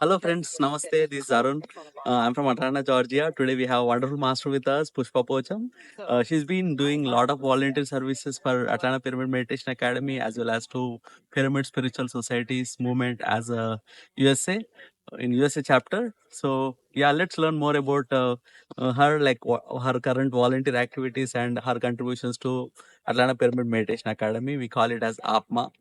Hello friends, Namaste. This is Arun. I'm from Atlanta, Georgia. Today we have a wonderful master with us, Pushpa Pocham. She's been doing a lot of volunteer services for Atlanta Pyramid Meditation Academy as well as to Pyramid Spiritual Societies movement as a USA in USA chapter. So yeah, let's learn more about her, like her current volunteer activities and her contributions to Atlanta Pyramid Meditation Academy. We call it as APMA.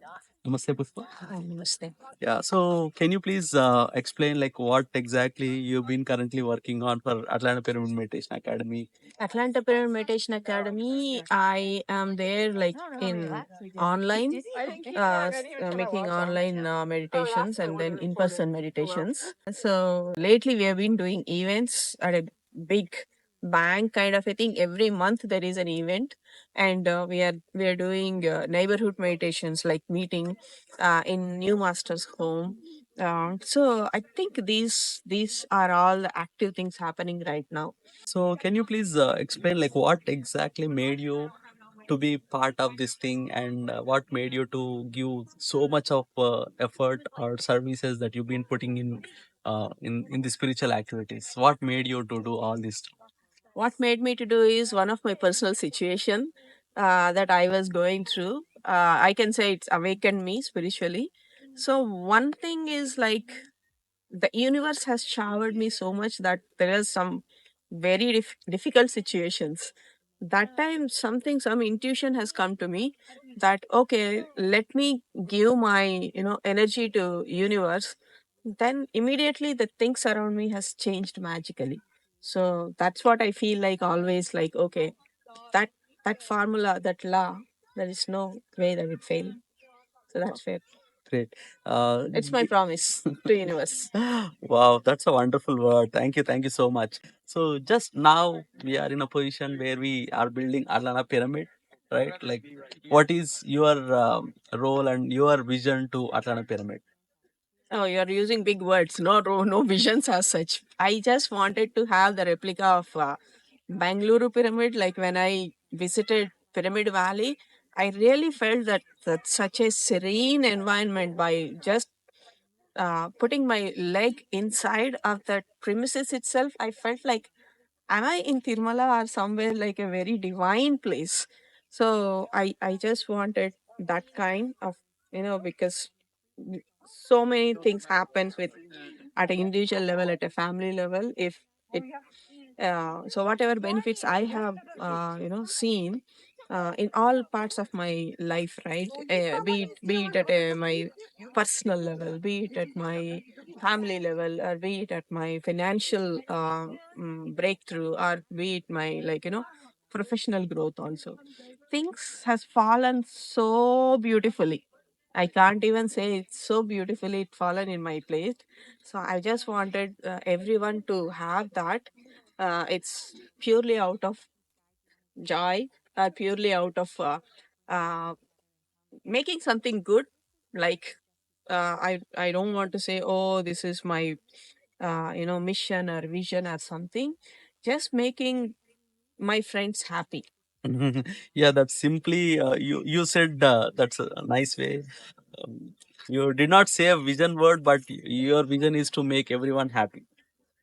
Namaste, Pushpa. Namaste. Yeah. So, can you please explain like what exactly you've been currently working on for Atlanta Pyramid Meditation Academy? Atlanta Pyramid Meditation Academy. I am there like in online, making online meditations and then in-person meditations. So lately we have been doing events at a big bang kind of a thing. Every month there is an event, and we are doing neighborhood meditations like meeting in new master's home. So I think these are all the active things happening right now. So, can you please explain like what exactly made you to be part of this thing and what made you to give so much of effort or services that you've been putting in the spiritual activities? What made you to do all this? What made me to do is one of my personal situation that I was going through. I can say it's awakened me spiritually. So one thing is like the universe has showered me so much that there are some very difficult situations. That time some intuition has come to me that okay, let me give my energy to universe. Then immediately the things around me has changed magically. So that's what I feel like always, like okay, that that formula, that law, there is no way that it fail. So that's fair. Great. It's my promise to universe. Wow, that's a wonderful word. Thank you so much. So just now we are in a position where we are building Atlanta Pyramid, right? Like, what is your role and your vision to Atlanta Pyramid? Oh, you're using big words. No visions as such. I just wanted to have the replica of Bangalore pyramid. Like when I visited Pyramid Valley, I really felt that that's such a serene environment by just putting my leg inside of that premises itself. I felt like, am I in Tirumala or somewhere like a very divine place? So I just wanted that kind of, because so many things happens with at an individual level, at a family level. If it so whatever benefits I have seen in all parts of my life, right? Be it at my personal level, be it at my family level, or be it at my financial breakthrough, or be it my professional growth also, things has fallen so beautifully. I can't even say it's so beautifully it fallen in my place. So I just wanted everyone to have that. It's purely out of joy, purely out of uh, making something good. Like I don't want to say, oh, this is my mission or vision or something. Just making my friends happy. Yeah, that's simply you said that's a nice way. Um, you did not say a vision word, but your vision is to make everyone happy.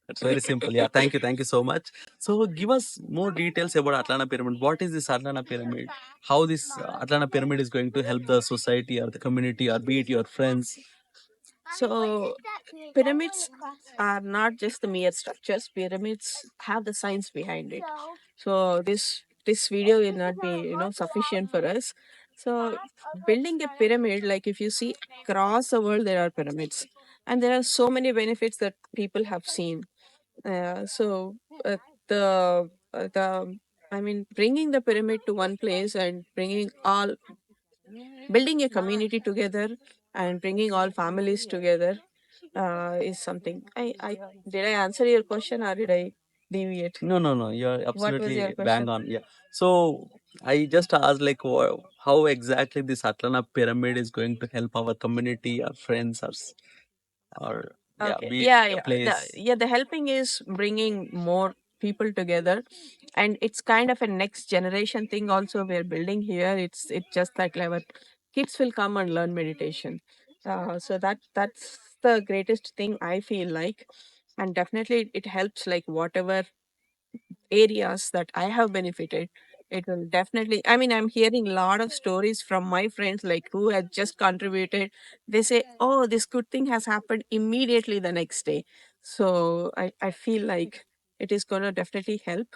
That's very simple. Yeah, thank you so much. So, give us more details about Atlanta Pyramid. What is this Atlanta Pyramid? How this Atlanta Pyramid is going to help the society or the community, or be it your friends? So pyramids are not just the mere structures. Pyramids have the science behind it. So this video will not be sufficient for us. So building a pyramid, like if you see across the world, there are pyramids, and there are so many benefits that people have seen. So the I mean, bringing the pyramid to one place and bringing all, building a community together and bringing all families together is something. I did I answer your question or did I deviate? No. You're What was your absolutely bang question? on. Yeah. So, I just asked like how exactly this Atlanta Pyramid is going to help our community, our friends, or yeah, Okay. be it Yeah, a yeah. place. The helping is bringing more people together, and it's kind of a next generation thing also we're building here. It's just like our kids will come and learn meditation. So that's the greatest thing I feel like, and definitely it helps like whatever areas that I have benefited. It will definitely. I mean, I'm hearing a lot of stories from my friends like who had just contributed. They say, "Oh, this good thing has happened immediately the next day." So I feel like it is gonna definitely help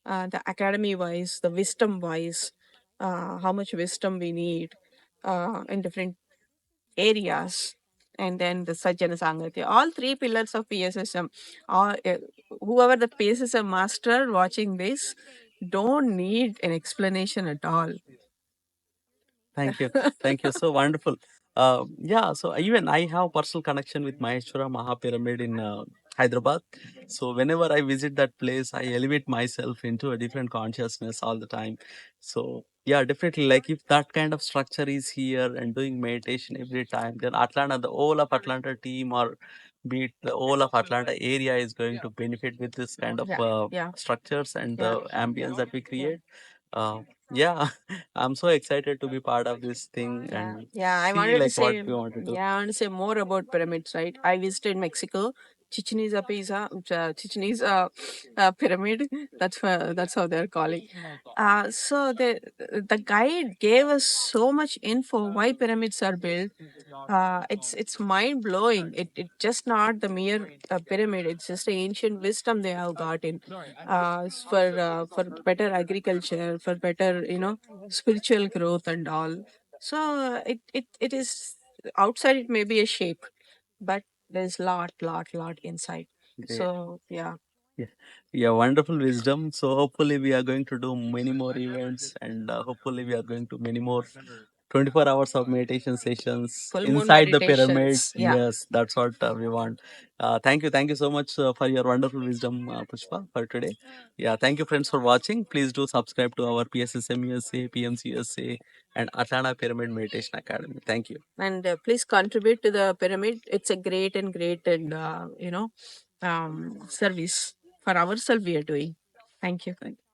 the academy wise, the wisdom wise, how much wisdom we need in different areas, and then the Sajjana Sangatya, all three pillars of PSSM. All, whoever the PSSM master watching this don't need an explanation at all. Thank you. Thank you. So wonderful. Yeah, so even I have personal connection with Maheshwara Mahapyramid in Hyderabad. So whenever I visit that place, I elevate myself into a different consciousness all the time. So yeah, definitely like if that kind of structure is here and doing meditation every time, then Atlanta, the whole of Atlanta team or be it the whole of Atlanta area is going to benefit with this kind of Yeah, yeah, structures and yeah, the ambience that we yeah. create. Yeah, I'm so excited to be part of this thing Yeah, and yeah. I see wanted to like what say, we want to do. yeah, I want to say more about pyramids, right? I visited Mexico, Chichen Itza Chichen Itza pyramid. That's how they're calling. So the guide gave us so much info why pyramids are built. It's mind blowing. It just not the mere pyramid. It's just the ancient wisdom they have got in, for better agriculture, for better spiritual growth and all. So it is outside. It may be a shape, but there's lot inside. Great. So yeah. Yeah, yeah, wonderful wisdom. So hopefully we are going to do many more events and hopefully we are going to many more 24 hours of meditation sessions Full moon inside the pyramid. meditations. Yeah. Yes, that's what we want. Thank you so much for your wonderful wisdom, Pushpa, for today. Yeah, thank you friends for watching. Please do subscribe to our PSSM USA, PMC USA, and Atlanta Pyramid Meditation Academy. Thank you. And please contribute to the pyramid. It's a great and service for ourselves we are doing. Thank you. Thank you.